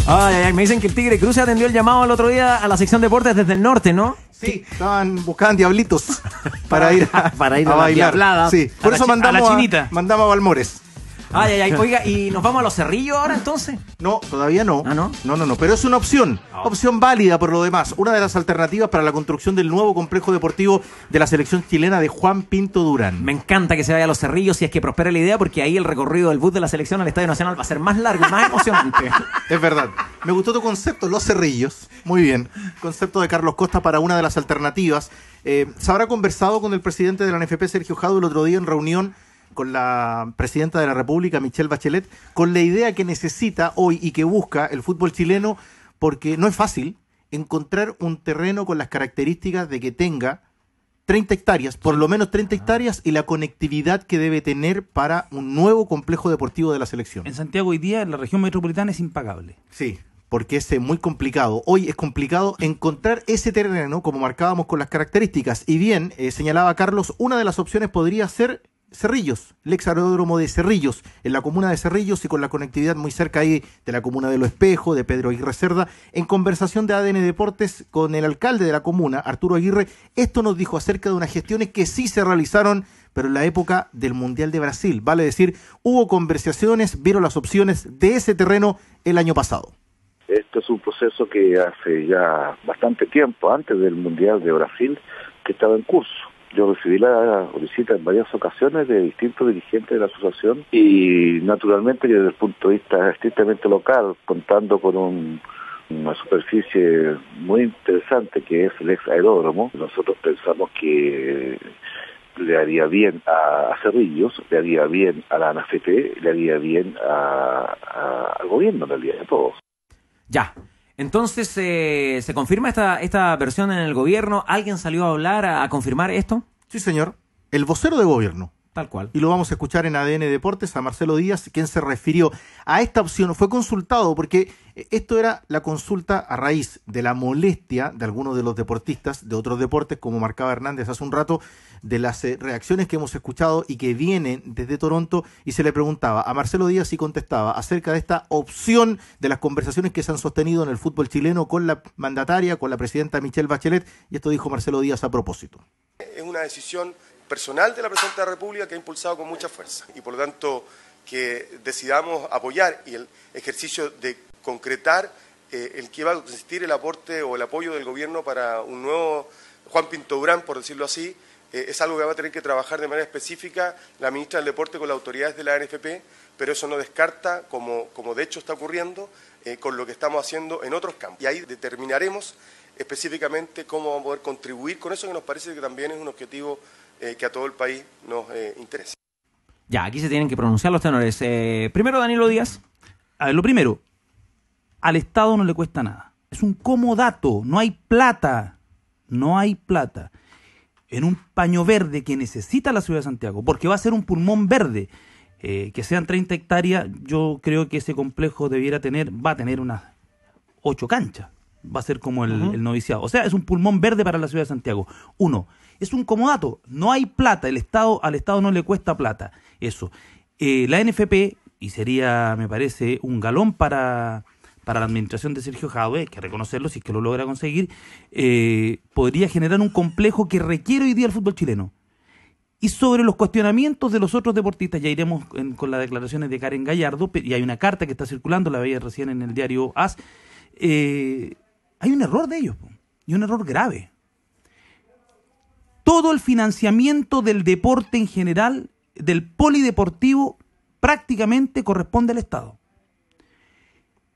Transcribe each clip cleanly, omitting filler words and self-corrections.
Ay, ay, me dicen que el Tigre Cruz atendió el llamado el otro día a la sección deportes desde el norte, ¿no? Sí, buscaban diablitos para ir a bailar. Diablada. Sí, por eso mandamos a la chinita. Mandamos a Balmores. Ay, ay, ay, oiga, ¿y nos vamos a los Cerrillos ahora entonces? No, todavía no. ¿Ah, no? No, pero es una opción. Opción válida por lo demás. Una de las alternativas para la construcción del nuevo complejo deportivo de la selección chilena de Juan Pinto Durán. Me encanta que se vaya a los Cerrillos si es que prospera la idea, porque ahí el recorrido del bus de la selección al Estadio Nacional va a ser más largo y más emocionante. Es verdad. Me gustó tu concepto, los Cerrillos. Muy bien. Concepto de Carlos Costa para una de las alternativas. Se habrá conversado con el presidente de la NFP, Sergio Jadue, el otro día en reunión con la presidenta de la República, Michelle Bachelet, con la idea que necesita hoy y que busca el fútbol chileno, porque no es fácil encontrar un terreno con las características de que tenga 30 hectáreas, por lo menos 30 hectáreas, y la conectividad que debe tener para un nuevo complejo deportivo de la selección. En Santiago hoy día, en la región metropolitana, es impagable. Sí, porque es muy complicado. Hoy es complicado encontrar ese terreno, como marcábamos con las características. Y bien, señalaba Carlos, una de las opciones podría ser Cerrillos, el ex aeródromo de Cerrillos, en la comuna de Cerrillos y con la conectividad muy cerca ahí de la comuna de Lo Espejo, de Pedro Aguirre Cerda. En conversación de ADN Deportes con el alcalde de la comuna, Arturo Aguirre, esto nos dijo acerca de unas gestiones que sí se realizaron, pero en la época del Mundial de Brasil. Vale decir, hubo conversaciones, vieron las opciones de ese terreno el año pasado. Esto es un proceso que hace ya bastante tiempo, antes del Mundial de Brasil, que estaba en curso. Yo recibí la visita en varias ocasiones de distintos dirigentes de la asociación y naturalmente que desde el punto de vista estrictamente local, contando con una superficie muy interesante que es el ex aeródromo, nosotros pensamos que le haría bien a Cerrillos, le haría bien a la ANFP, le haría bien al gobierno, en realidad, a todos. Ya. Entonces, ¿se confirma esta versión en el gobierno? ¿Alguien salió a hablar, a confirmar esto? Sí, señor. El vocero de gobierno. Tal cual. Y lo vamos a escuchar en ADN Deportes a Marcelo Díaz, quien se refirió a esta opción. Fue consultado porque esto era la consulta a raíz de la molestia de algunos de los deportistas de otros deportes, como marcaba Hernández hace un rato, de las reacciones que hemos escuchado y que vienen desde Toronto, y se le preguntaba a Marcelo Díaz y contestaba acerca de esta opción de las conversaciones que se han sostenido en el fútbol chileno con la mandataria, con la presidenta Michelle Bachelet, y esto dijo Marcelo Díaz a propósito. Es una decisión personal de la Presidenta de la República que ha impulsado con mucha fuerza y por lo tanto que decidamos apoyar y el ejercicio de concretar el que va a consistir el aporte o el apoyo del gobierno para un nuevo Juan Pinto Durán, por decirlo así, es algo que va a tener que trabajar de manera específica la ministra del Deporte con las autoridades de la ANFP, pero eso no descarta, como de hecho está ocurriendo, con lo que estamos haciendo en otros campos. Y ahí determinaremos específicamente cómo vamos a poder contribuir con eso, que nos parece que también es un objetivo que a todo el país nos interesa. Ya, aquí se tienen que pronunciar los tenores. Primero, Danilo Díaz. A ver, lo primero, al Estado no le cuesta nada. Es un comodato, no hay plata. No hay plata. En un paño verde que necesita la ciudad de Santiago, porque va a ser un pulmón verde, que sean 30 hectáreas, yo creo que ese complejo va a tener unas 8 canchas. Va a ser como el noviciado. O sea, es un pulmón verde para la ciudad de Santiago. Uno, es un comodato. No hay plata. Al Estado no le cuesta plata. Eso. La NFP, y sería, me parece, un galón para la administración de Sergio Jadue, hay que reconocerlo si es que lo logra conseguir, podría generar un complejo que requiere hoy día el fútbol chileno. Y sobre los cuestionamientos de los otros deportistas, ya iremos con las declaraciones de Karen Gallardo, y hay una carta que está circulando, la veía recién en el diario AS, hay un error de ellos, y un error grave. Todo el financiamiento del deporte en general, del polideportivo, prácticamente corresponde al Estado.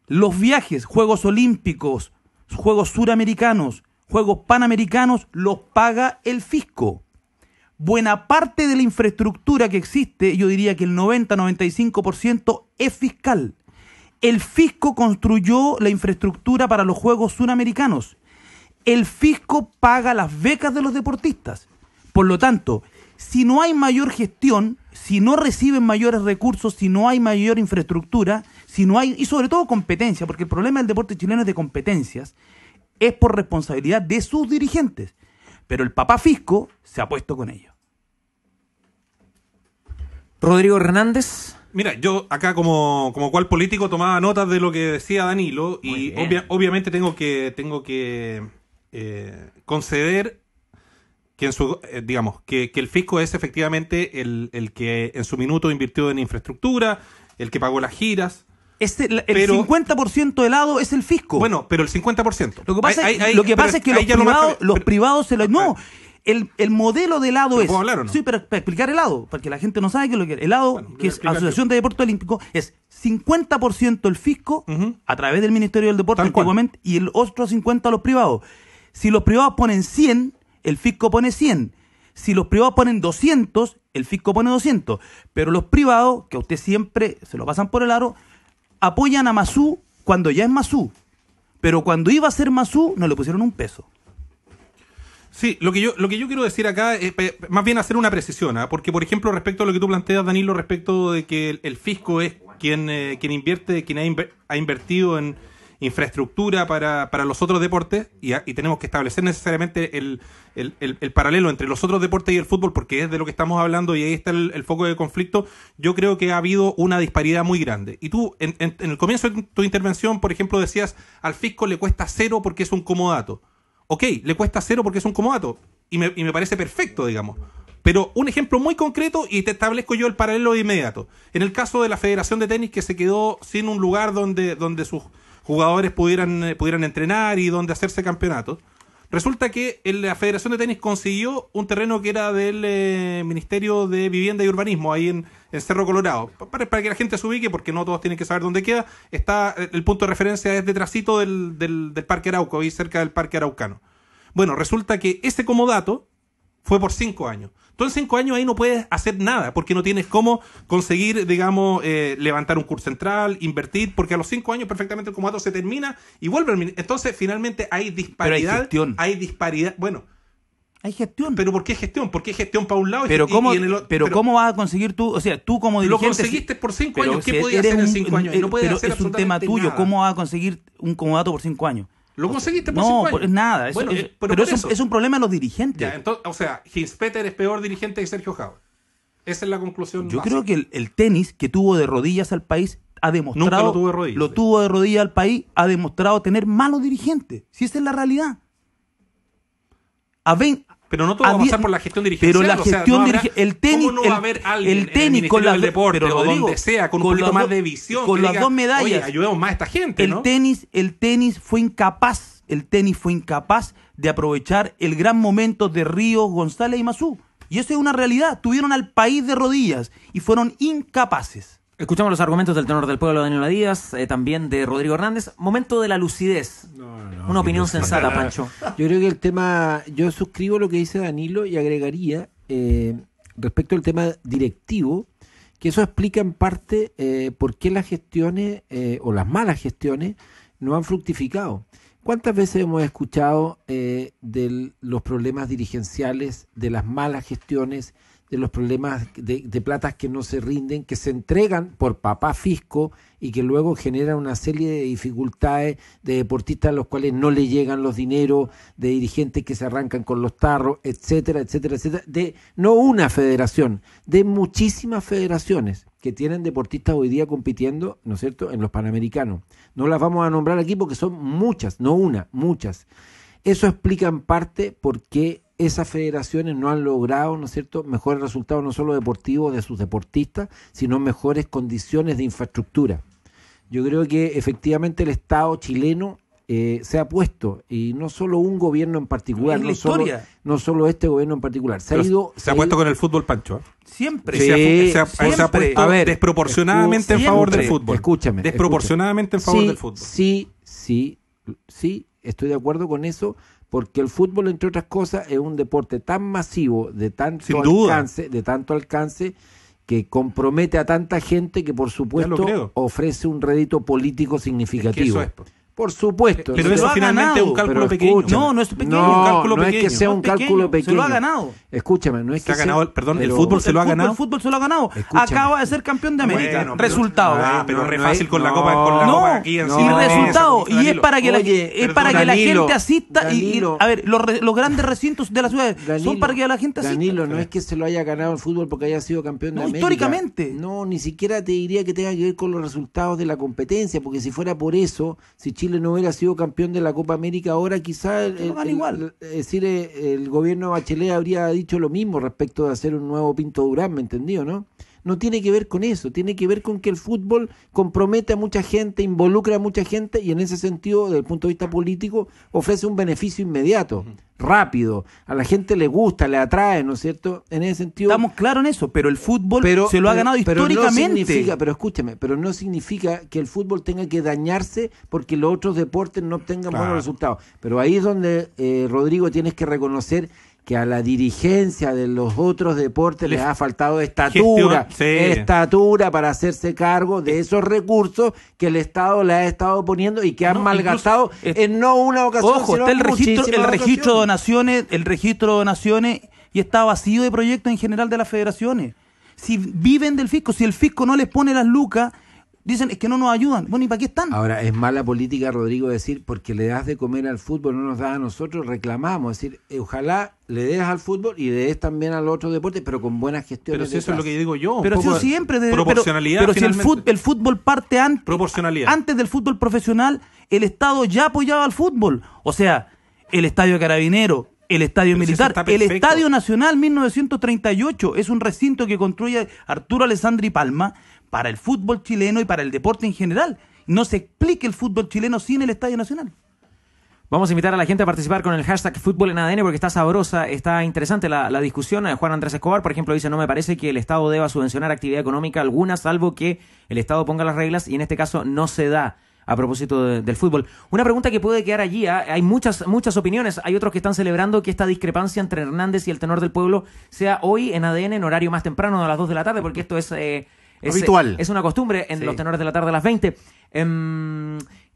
Los viajes, Juegos Olímpicos, Juegos Suramericanos, Juegos Panamericanos, los paga el fisco. Buena parte de la infraestructura que existe, yo diría que el 90-95% es fiscal. El fisco construyó la infraestructura para los Juegos Suramericanos. El fisco paga las becas de los deportistas. Por lo tanto, si no hay mayor gestión, si no reciben mayores recursos, si no hay mayor infraestructura, si no hay, y sobre todo competencia, porque el problema del deporte chileno es de competencias, es por responsabilidad de sus dirigentes. Pero el papá fisco se ha puesto con ello. Rodrigo Hernández. Mira, yo acá como cual político tomaba notas de lo que decía Danilo y obviamente tengo que conceder que en su digamos que el fisco es efectivamente el que en su minuto invirtió en infraestructura, el que pagó las giras. El 50% del lado es el fisco. Bueno, pero el 50%. Lo que pasa es que los privados se lo... No, el modelo de lado es... ¿Puedo hablar o no? Sí, pero para explicar el lado, porque la gente no sabe que lo que el lado, que es Asociación de Deporte Olímpico, es 50% el fisco, a través del Ministerio del Deporte antiguamente, y el otro 50% los privados. Si los privados ponen 100, el fisco pone 100. Si los privados ponen 200, el fisco pone 200. Pero los privados, que a usted siempre se lo pasan por el aro, apoyan a Masú cuando ya es Masú. Pero cuando iba a ser Masú, no le pusieron un peso. Sí, lo que yo quiero decir acá es más bien hacer una precisión, ¿eh? Porque, por ejemplo, respecto a lo que tú planteas, Danilo, respecto de que el fisco es quien invierte, quien ha invertido en infraestructura para los otros deportes, y tenemos que establecer necesariamente el paralelo entre los otros deportes y el fútbol, porque es de lo que estamos hablando y ahí está el foco de conflicto. Yo creo que ha habido una disparidad muy grande. Y tú, en el comienzo de tu intervención, por ejemplo, decías, al fisco le cuesta 0 porque es un comodato. Ok, le cuesta 0 porque es un comodato, y me parece perfecto, digamos. Pero un ejemplo muy concreto, y te establezco yo el paralelo de inmediato. En el caso de la Federación de Tenis, que se quedó sin un lugar donde sus jugadores pudieran entrenar y donde hacerse campeonatos, resulta que la Federación de Tenis consiguió un terreno que era del Ministerio de Vivienda y Urbanismo, ahí en Cerro Colorado. Para que la gente se ubique, porque no todos tienen que saber dónde queda, el punto de referencia es detrásito del Parque Arauco, ahí cerca del Parque Araucano. Bueno, resulta que ese comodato fue por 5 años. Tú en 5 años ahí no puedes hacer nada, porque no tienes cómo conseguir, digamos, levantar un curso central, invertir, porque a los 5 años perfectamente el comodato se termina y vuelve al ministerio. Entonces, finalmente hay disparidad. Pero hay gestión. Hay disparidad. Bueno. Hay gestión. ¿Pero por qué gestión? ¿Por qué gestión para un lado pero y cómo, en el otro? Pero ¿cómo vas a conseguir tú? O sea, tú como dirigente... Lo conseguiste por 5 años. ¿Qué podías hacer en 5 años? No puedes hacer es un tema tuyo. nada. ¿Cómo vas a conseguir un comodato por 5 años? ¿Lo conseguiste por 5 años? No, nada. Bueno, pero es un problema de los dirigentes. Ya, entonces, o sea, Hinspeter es peor dirigente que Sergio Jauer. Esa es la conclusión. Yo básica. creo que el tenis, que tuvo de rodillas al país, ha demostrado... Nunca lo tuvo de rodillas. Lo tuvo de rodillas al país, ha demostrado tener malos dirigentes. Si esa es la realidad. Pero no todo va a pasar por la gestión dirigencial. Pero la gestión el tenis, ¿cómo no va a haber alguien el tenis en con el deporte o donde sea con un poquito más de visión con que las diga, dos medallas? Oye, ayudemos más a esta gente, ¿no? El tenis fue incapaz de aprovechar el gran momento de Ríos, González y Masú. Y eso es una realidad. Tuvieron al país de rodillas y fueron incapaces. Escuchamos los argumentos del tenor del pueblo, Daniel Díaz, también de Rodrigo Hernández. Momento de la lucidez. Una opinión sensata, Pancho. Yo creo que el tema, yo suscribo lo que dice Danilo y agregaría respecto al tema directivo, que eso explica en parte por qué las gestiones o las malas gestiones no han fructificado. ¿Cuántas veces hemos escuchado de los problemas dirigenciales, de las malas gestiones, de los problemas de platas que no se rinden, que se entregan por papá fisco y que luego generan una serie de dificultades de deportistas a los cuales no le llegan los dineros, de dirigentes que se arrancan con los tarros, etcétera, etcétera, etcétera, de no una federación, de muchísimas federaciones que tienen deportistas hoy día compitiendo, ¿no es cierto?, en los Panamericanos. No las vamos a nombrar aquí porque son muchas, no una, muchas. Eso explica en parte por qué esas federaciones no han logrado, ¿no es cierto?, mejores resultados no solo deportivos de sus deportistas, sino mejores condiciones de infraestructura. Yo creo que efectivamente el Estado chileno se ha puesto, y no solo un gobierno en particular, no solo este gobierno en particular, se ha puesto con el fútbol, Pancho, ¿eh? Siempre. Se ha puesto desproporcionadamente en favor del fútbol. Escúchame. Desproporcionadamente en favor del fútbol. Sí, estoy de acuerdo con eso, porque el fútbol, entre otras cosas, es un deporte tan masivo, de tanto alcance, que compromete a tanta gente que, por supuesto, ofrece un rédito político significativo. Es que eso es. Por supuesto. Pero Se eso lo ha finalmente ganado. es un cálculo Pero pequeño. escúchame. No, no es pequeño. No, un cálculo no pequeño. es que sea un cálculo pequeño. Se lo ha ganado. Escúchame, no es Se que ha ganado, sea, perdón, el pero- fútbol se lo ha ganado. El fútbol se lo ha ganado. Escúchame. Acaba de ser campeón de América. Bueno, pero- Resultado. pero re no fácil hay- con la no, copa No, copa aquí encima. y no, resultado. Y es Danilo. para que, Oye, es para que la Danilo, gente asista. Danilo. A ver, los grandes recintos de la ciudad son Danilo, para que la gente asista. Danilo, no es que se lo haya ganado el fútbol porque haya sido campeón de No, América. históricamente. No, ni siquiera te diría que tenga que ver con los resultados de la competencia, porque si fuera por eso, si Chile no hubiera sido campeón de la Copa América ahora, quizá el gobierno de Bachelet habría dicho lo mismo respecto de hacer un nuevo Pinto Durán, ¿me entendió, no? No tiene que ver con eso, tiene que ver con que el fútbol compromete a mucha gente, involucra a mucha gente y en ese sentido, desde el punto de vista político, ofrece un beneficio inmediato, rápido, a la gente le gusta, le atrae, ¿no es cierto? En ese sentido... Estamos claros en eso, pero el fútbol se lo ha ganado históricamente. Pero escúchame, pero no significa que el fútbol tenga que dañarse porque los otros deportes no obtengan buenos resultados. Pero ahí es donde, Rodrigo, tienes que reconocer que a la dirigencia de los otros deportes les ha faltado estatura para hacerse cargo de esos recursos que el Estado le ha estado poniendo y que han malgastado en no una ocasión, Ojo, sino está el registro de ocasiones. donaciones y está vacío de proyectos en general de las federaciones. Si viven del fisco, si el fisco no les pone las lucas, dicen es que no nos ayudan. Bueno, ¿y para qué están? Ahora, es mala política, Rodrigo, decir porque le das de comer al fútbol, no nos das a nosotros, reclamamos. Es decir, ojalá le des al fútbol y le des también al otro deporte, pero con buenas gestiones. Pero si eso es lo que digo yo. Pero ha sido siempre de proporcionalidad. Pero si el fútbol parte proporcionalidad. antes del fútbol profesional, el Estado ya apoyaba al fútbol. O sea, el Estadio de Carabineros, el Estadio Militar, el Estadio Nacional 1938 es un recinto que construye Arturo Alessandri Palma para el fútbol chileno y para el deporte en general. No se explica el fútbol chileno sin el Estadio Nacional. Vamos a invitar a la gente a participar con el hashtag Fútbol en ADN porque está sabrosa, está interesante la discusión. Juan Andrés Escobar, por ejemplo, dice: no me parece que el Estado deba subvencionar actividad económica alguna, salvo que el Estado ponga las reglas, y en este caso no se da a propósito del fútbol. Una pregunta que puede quedar allí, hay muchas opiniones. Hay otros que están celebrando que esta discrepancia entre Hernández y el tenor del pueblo sea hoy en ADN en horario más temprano, a las 2 de la tarde, porque esto es habitual. Es una costumbre en los tenores de la tarde a las 20.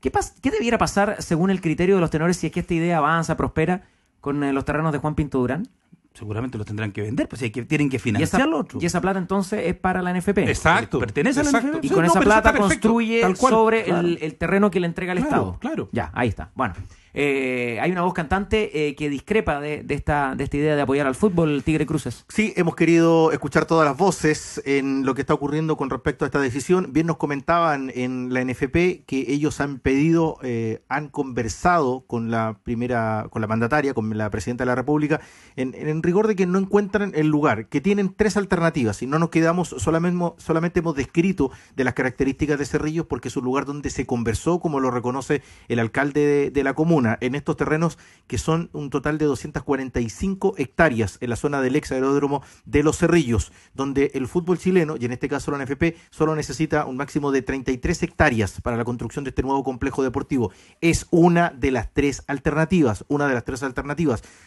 ¿Qué debiera pasar según el criterio de los tenores si es que esta idea avanza, prospera con los terrenos de Juan Pinto Durán? Seguramente los tendrán que vender, pues tienen que financiarlo. Y esa plata entonces es para la NFP. Exacto. Pertenece a la NFP. Y con esa plata construye tal cual, sobre claro. el terreno que le entrega el Estado. Claro. Ya, ahí está. Bueno, hay una voz cantante que discrepa de esta idea de apoyar al fútbol, Tigre Cruces. Sí, hemos querido escuchar todas las voces en lo que está ocurriendo con respecto a esta decisión. Bien nos comentaban en la NFP que ellos han pedido, han conversado con la mandataria, con la presidenta de la República, en rigor de que no encuentran el lugar, que tienen 3 alternativas y no nos quedamos, solamente hemos descrito de las características de Cerrillos porque es un lugar donde se conversó, como lo reconoce el alcalde de la comuna, en estos terrenos que son un total de 245 hectáreas en la zona del ex aeródromo de Los Cerrillos, donde el fútbol chileno, y en este caso la NFP, solo necesita un máximo de 33 hectáreas para la construcción de este nuevo complejo deportivo. Es una de las 3 alternativas,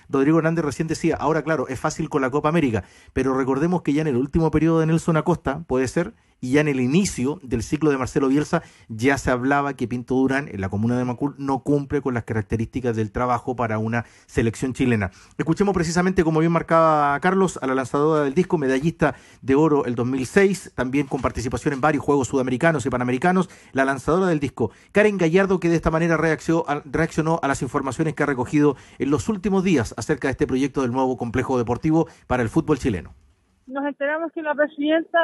Rodrigo Hernández recién decía, ahora claro, es fácil con la Copa América, pero recordemos que ya en el último periodo de Nelson Acosta, puede ser, y ya en el inicio del ciclo de Marcelo Bielsa, ya se hablaba que Pinto Durán, en la comuna de Macul, no cumple con las características del trabajo para una selección chilena. Escuchemos precisamente, como bien marcaba Carlos, a la lanzadora del disco, medallista de oro el 2006, también con participación en varios Juegos Sudamericanos y Panamericanos, la lanzadora del disco, Karen Gallardo, que de esta manera reaccionó a las informaciones que ha recogido en los últimos días acerca de este proyecto del nuevo complejo deportivo para el fútbol chileno. Nos enteramos que la presidenta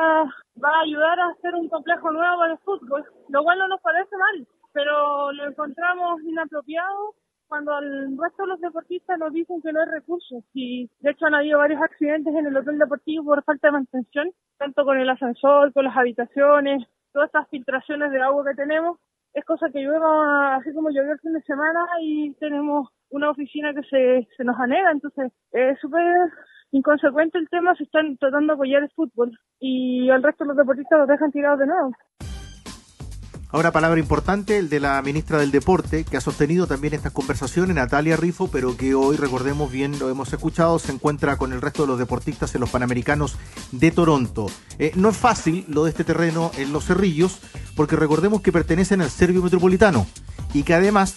va a ayudar a hacer un complejo nuevo de fútbol, lo cual no nos parece mal, pero lo encontramos inapropiado cuando el resto de los deportistas nos dicen que no hay recursos. Y de hecho han habido varios accidentes en el hotel deportivo por falta de mantención, tanto con el ascensor, con las habitaciones, todas estas filtraciones de agua que tenemos. Es cosa que llueva, así como llovió el fin de semana, y tenemos una oficina que se nos anega, entonces es súper inconsecuente el tema. Se están tratando de apoyar el fútbol y al resto de los deportistas los dejan tirados de nuevo. Ahora, palabra importante, el de la ministra del Deporte, que ha sostenido también estas conversaciones, Natalia Rifo, pero que hoy, recordemos bien, lo hemos escuchado, se encuentra con el resto de los deportistas en los Panamericanos de Toronto. No es fácil lo de este terreno en Los Cerrillos, porque recordemos que pertenecen al Servio Metropolitano, y que además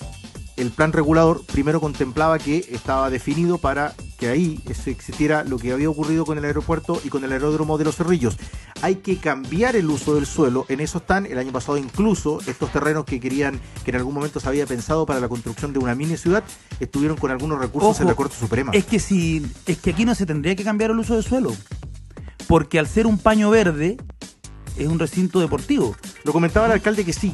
el plan regulador primero contemplaba que estaba definido para que ahí existiera lo que había ocurrido con el aeropuerto y con el aeródromo de Los Cerrillos. Hay que cambiar el uso del suelo, en eso están. El año pasado incluso estos terrenos que querían, que en algún momento se había pensado para la construcción de una mini ciudad, estuvieron con algunos recursos en la Corte Suprema. Es que aquí no se tendría que cambiar el uso del suelo, porque al ser un paño verde es un recinto deportivo. Lo comentaba el alcalde que sí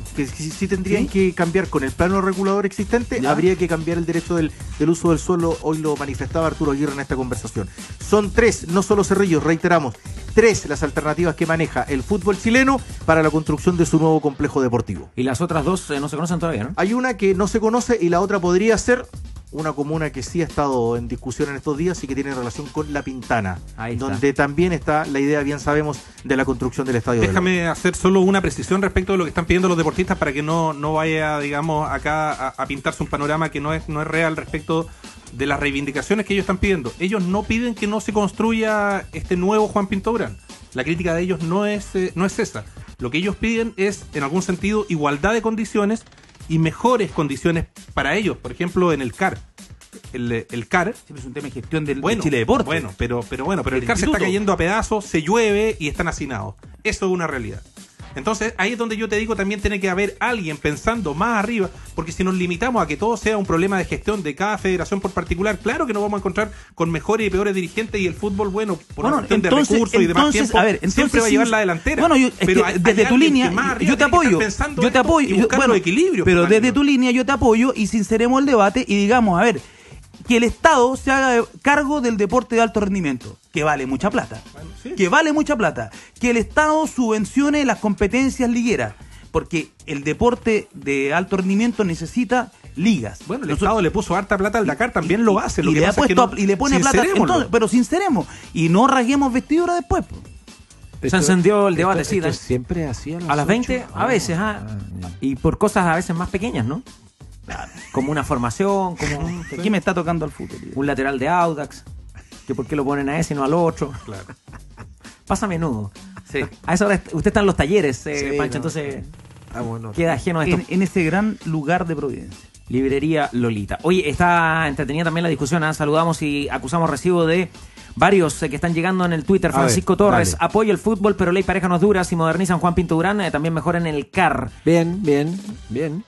tendrían que cambiar con el plano regulador existente. ¿Ya? Habría que cambiar el derecho del uso del suelo. Hoy lo manifestaba Arturo Aguirre en esta conversación. Son 3, no solo Cerrillos, reiteramos, 3 las alternativas que maneja el fútbol chileno para la construcción de su nuevo complejo deportivo. Y las otras 2 no se conocen todavía, ¿no? Hay una que no se conoce y la otra podría ser una comuna que sí ha estado en discusión en estos días y que tiene relación con La Pintana, donde también está la idea, bien sabemos, de la construcción del estadio. Déjame hacer solo una precisión respecto de lo que están pidiendo los deportistas para que no vaya, digamos, acá a pintarse un panorama que no es real respecto de las reivindicaciones que ellos están pidiendo. Ellos no piden que no se construya este nuevo Juan Pinto Durán. La crítica de ellos no es esa. Lo que ellos piden es, en algún sentido, igualdad de condiciones y mejores condiciones para ellos. Por ejemplo, en el CAR. El CAR siempre es un tema de gestión del bueno, Chile Deportes. Bueno, pero el CAR se está cayendo a pedazos, se llueve y están hacinados. Eso es una realidad. Entonces, ahí es donde yo te digo, también tiene que haber alguien pensando más arriba, porque si nos limitamos a que todo sea un problema de gestión de cada federación por particular, claro que nos vamos a encontrar con mejores y peores dirigentes, y el fútbol, bueno, por una cuestión de recursos y demás tiempo, siempre va a llevar la delantera. Bueno, pero desde tu línea, yo te apoyo, bueno, equilibrio. Pero desde tu línea yo te apoyo y sinceremos el debate y digamos, a ver, que el Estado se haga cargo del deporte de alto rendimiento, que vale mucha plata, que el Estado subvencione las competencias ligueras, porque el deporte de alto rendimiento necesita ligas. Bueno, el Estado le puso harta plata al Dakar, también lo hace. Y le pone plata, entonces, pero sinceremos, y no rasguemos vestidura después. Se encendió el debate, sí. Siempre hacía a las 20, a veces, y por cosas a veces más pequeñas, ¿no? Como una formación, como aquí me está tocando al fútbol. Un lateral de Audax, que por qué lo ponen a ese y no al otro. Claro. Pasa a menudo. Sí. A esa hora usted está en los talleres, Pancho, entonces queda ajeno a esto. En ese gran lugar de Providencia. Librería Lolita. Oye, está entretenida también la discusión. Saludamos y acusamos recibo de varios que están llegando en el Twitter. Francisco Torres, dale. Apoya el fútbol, pero ley pareja no es dura. Si modernizan Juan Pinto Durán, también mejoran el CAR. Bien.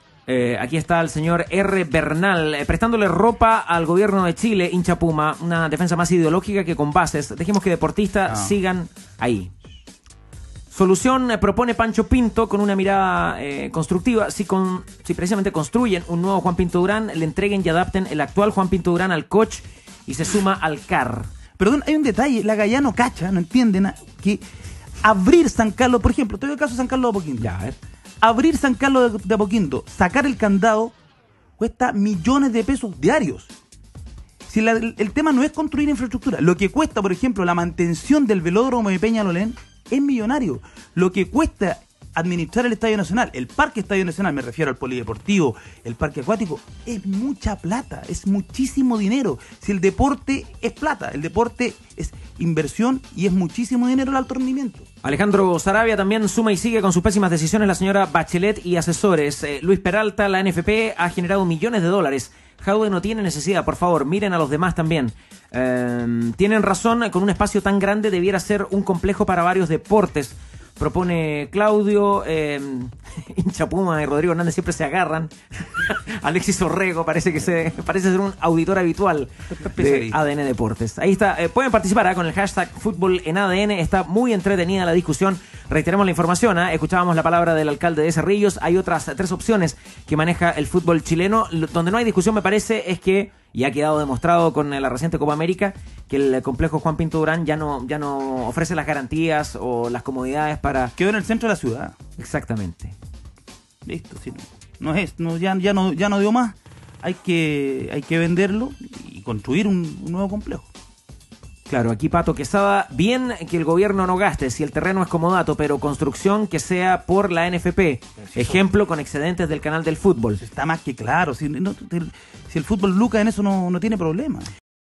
Aquí está el señor R. Bernal, prestándole ropa al gobierno de Chile, hincha Puma, una defensa más ideológica que con bases. Dejemos que deportistas sigan ahí. Solución propone Pancho Pinto con una mirada constructiva. Si precisamente construyen un nuevo Juan Pinto Durán, le entreguen y adapten el actual Juan Pinto Durán al coach y se suma al CAR. Perdón, hay un detalle, la Gallá no cacha, no entienden que abrir San Carlos, por ejemplo, te doy el caso de San Carlos de Apoquindo. Ya, a ver. Abrir San Carlos de Apoquindo, sacar el candado, cuesta millones de pesos diarios. Si el tema no es construir infraestructura, lo que cuesta, por ejemplo, la mantención del velódromo de Peñalolén es millonario. Lo que cuesta administrar el Estadio Nacional, el Parque Estadio Nacional, me refiero al polideportivo, el parque acuático, es mucha plata, es muchísimo dinero. Si el deporte es plata, el deporte es inversión y es muchísimo dinero el alto rendimiento. Alejandro Saravia también suma y sigue con sus pésimas decisiones la señora Bachelet y asesores. Luis Peralta, la NFP ha generado millones de dólares. Jaude no tiene necesidad, por favor, miren a los demás también. Tienen razón, con un espacio tan grande debiera ser un complejo para varios deportes. Propone Claudio, hincha Puma y Rodrigo Hernández siempre se agarran. Alexis Orrego parece ser un auditor habitual de ADN Deportes. Ahí está, pueden participar con el hashtag Fútbol en ADN. Está muy entretenida la discusión. Reiteramos la información, escuchábamos la palabra del alcalde de Cerrillos. Hay otras 3 opciones que maneja el fútbol chileno. Donde no hay discusión, me parece, es que, y ha quedado demostrado con la reciente Copa América, que el complejo Juan Pinto Durán ya no ofrece las garantías o las comodidades para... Quedó en el centro de la ciudad. Exactamente. Listo, sí. Ya no dio más. Hay que venderlo y construir un nuevo complejo. Claro, aquí Pato Quesada, bien que el gobierno no gaste si el terreno es comodato, pero construcción que sea por la NFP. Ejemplo con excedentes del canal del fútbol. Está más que claro. Si el fútbol lucra en eso no tiene problema.